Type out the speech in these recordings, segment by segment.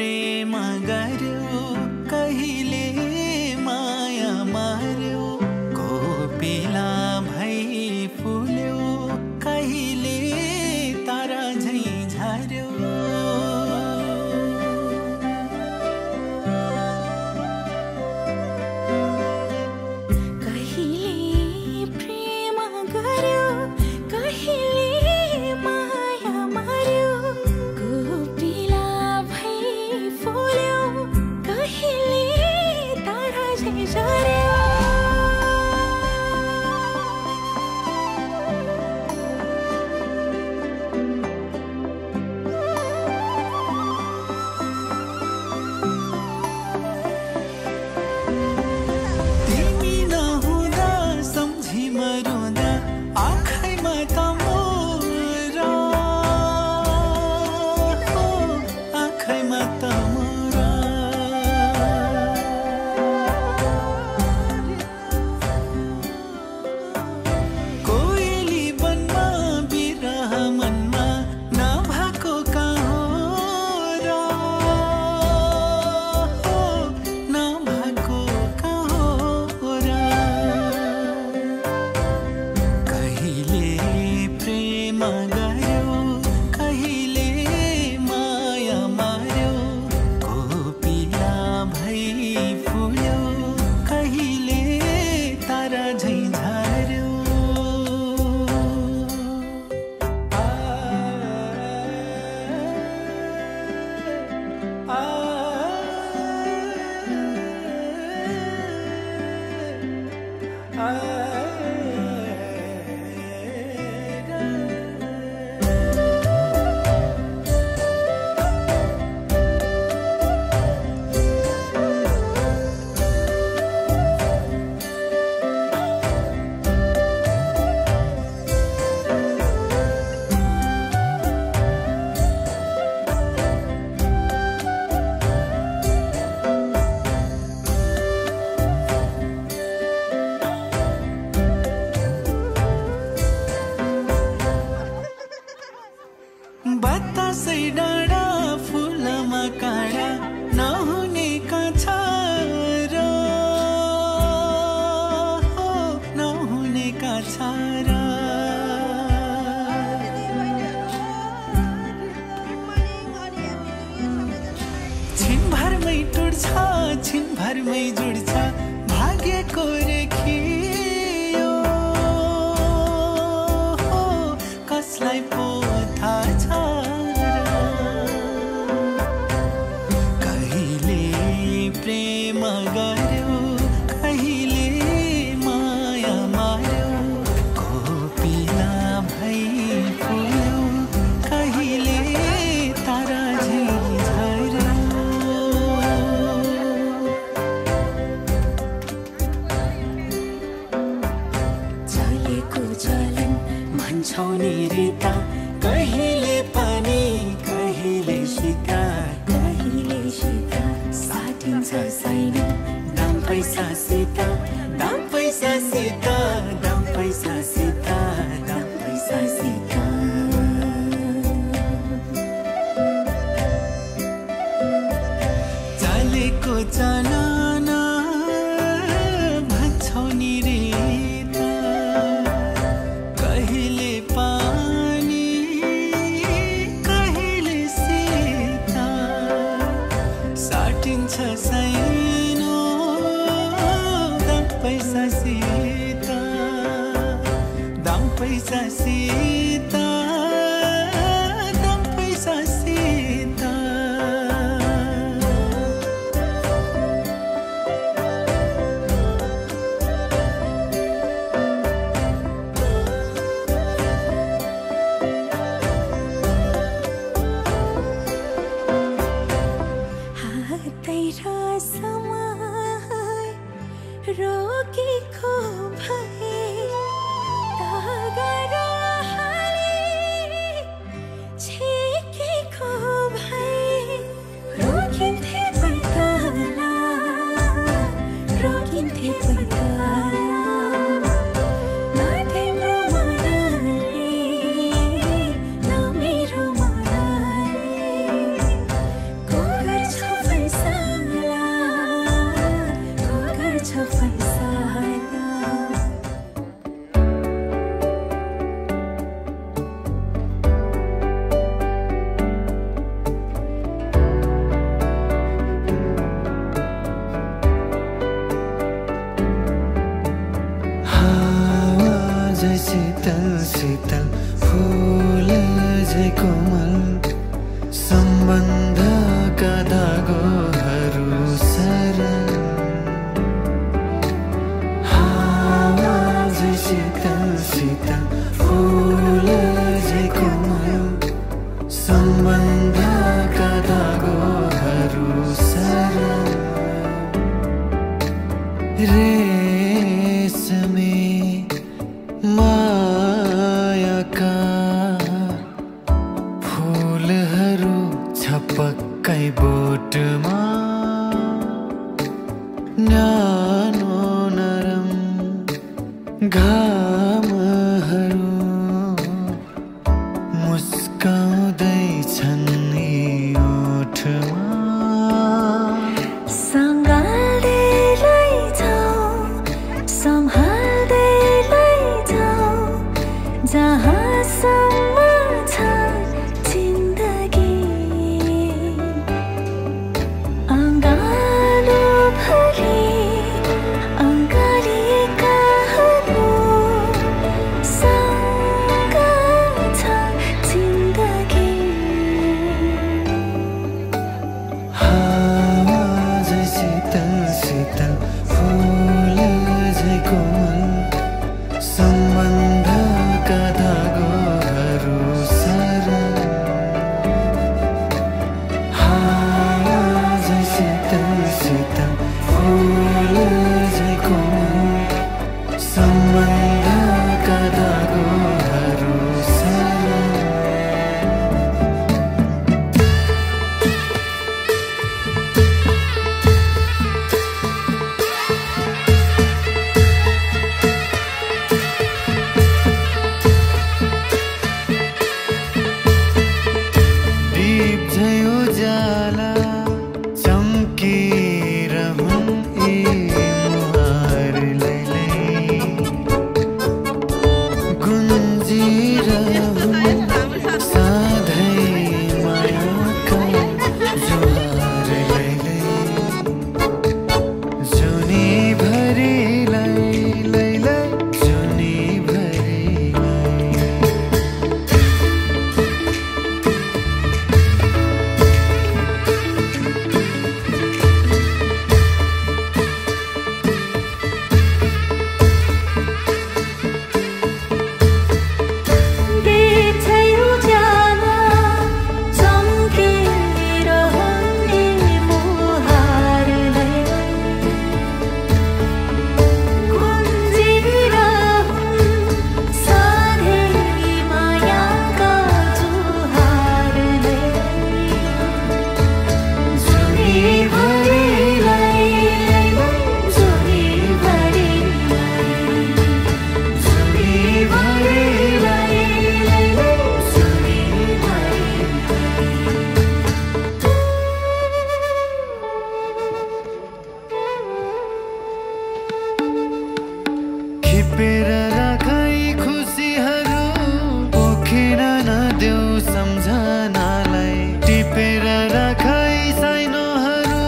प्रेम गर्यो कहिले माया मार्यो कोपिला भई फुल्यो कहिले तारा झै झर्यो बतासै डाँडा फुलमा काँडा नहुने काछा र नहुने काछा र छिनभरमै टुट्छ छिनभरमै जुड्छ भाग्यको रेखियो कसलाई पो थाहा छ कहिले प्रेम गर्यो कहिले माया मार्यो कोपिला भई फुल्यो कहिले तारा झै झर्यो चलेको चलन भन्छौ नि रिता कहिले पानी कहिले शिकार साटिन्छ छैन दाम पैसा सीता दाम पैसा सीता दाम पैसा सीता दाम पैसा सीता चलेको चलन भन्छौ नि रिता कहिले पानी सैनो दाम पैसा सीता दाम पैसा सीता दाम पैसा सीता रोकेको भए तागरा हाले शीतल शीतल फूल झै कोमल सम्बन्धका धागोहरू सरल हावा झै शीतल शीतल फूल झै कोमल सम्बन्धका धागोहरू सरल रेशमी मायाका फूलहरू छपक्कै बोटमा न्यानो नरम घामहरू मुस्काउँदैछन् यी ओठमा जहाँसम्म छ जिन्दगी अङ्गालो भरि अङ्गालिएकाहरू सँग छ जिन्दगी हावा झै शीतल शीतल फूल झै कोमल सम्बन्धका धागोहरू सरल हावा झै शीतल शीतल फूल झै कोमल सम्बन्धका धागोहरू सरल उजाला चम्किरहन् यी मुहारलाई गुन्जिरहन् सधैँ मायाका जुहारलाई जुनीभरिलाई जुनीभरिलाई खिपेर राखै खुसीहरू पोखिन नदेऊ सम्झनालाई टिपेर राखै साइनोहरू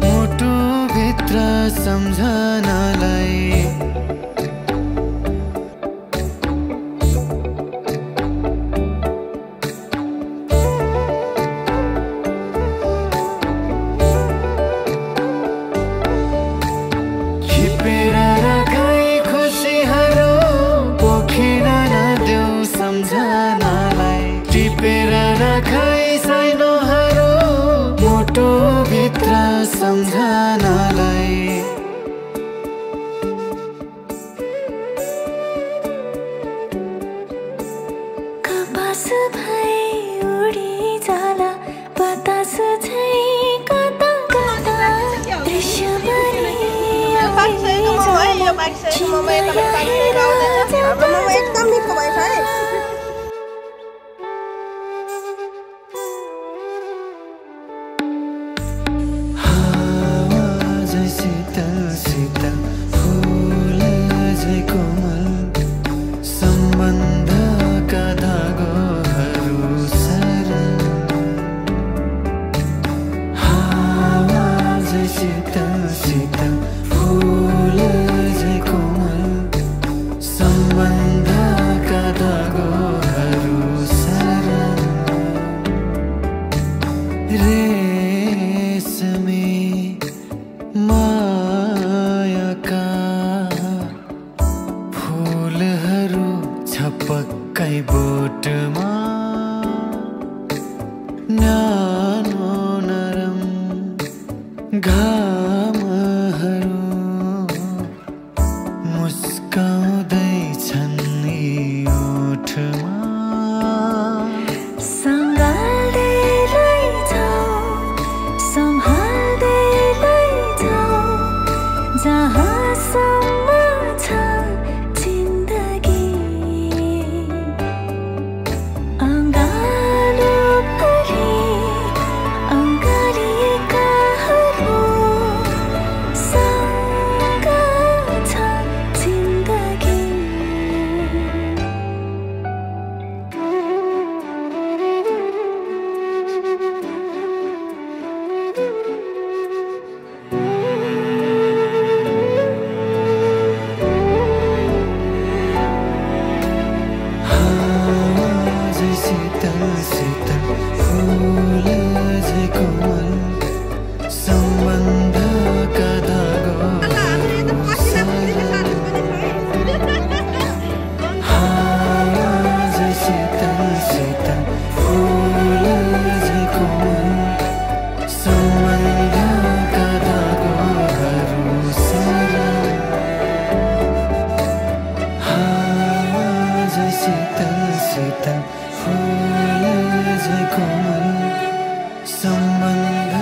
मुटुभित्र सम्झनालाई खिपेर राखै खुसीहरू पोखिन नदेऊ सम्झनालाई टिपेर राखै साइनोहरू मुटुभित्र सम्झनालाई कपास भई उडी जाला बतास झै कता कता दृश्य बनी एकदम मिठो भएछ है हावा झै शीतल शीतल फूल झै कोमल सम्बन्धका धागोहरू सरल हावा झै शीतल शीतल फूल झै कोमल सम्बन्ध जुक्कै बोटमा न्यानो नरम घामहरू मुस्काउँदैछन् यी ओठमा सँगाल्दै लैजाऊ सम्हाल्दै लैजाऊ जहाँसम्म छ जिन्दगी अँगालो भरि अँगालिएकाहरू सँग छ जिन्दगी झै शीतल शीतल फूल झै कोमल सम्बन्धका धागोहरू सरल झै शीतल शीतल फूल झै कोमल सम्बन्धका धागोहरू सरल झै शीतल शीतल फूल झै कोमल सम्बन्ध